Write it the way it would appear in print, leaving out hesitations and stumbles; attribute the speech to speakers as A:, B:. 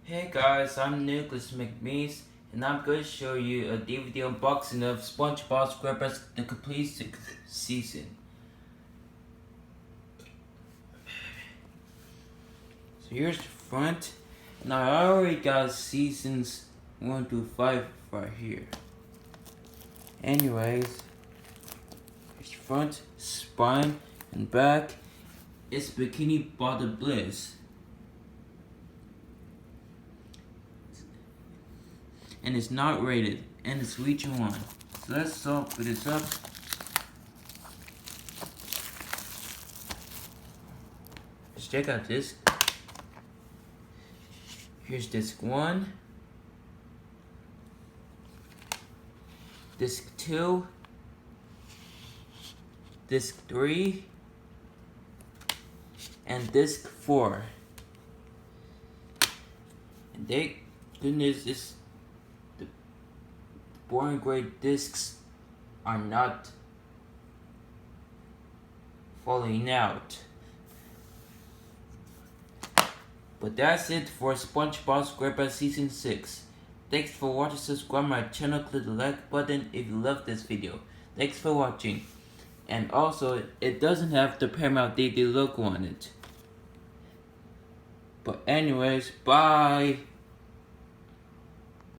A: Hey guys, I'm Nicholas McMees, and I'm going to show you a DVD unboxing of Spongebob Squarepants the complete sixth season. So here's the front. Now I already got seasons 1 through 5 right here. Anyways, here's the front, spine, and back. It's Bikini Bottom Bliss. And it's not rated, and it's region 1. So let's open this up. Let's check out this. Here's disc 1, disc 2, disc 3, and disc 4. And thank goodness the boring gray discs are not falling out. But that's it for SpongeBob SquarePants Season 6. Thanks for watching. Subscribe my channel, click the like button if you love this video. Thanks for watching. And also, it doesn't have the Paramount DVD logo on it. But anyways, bye!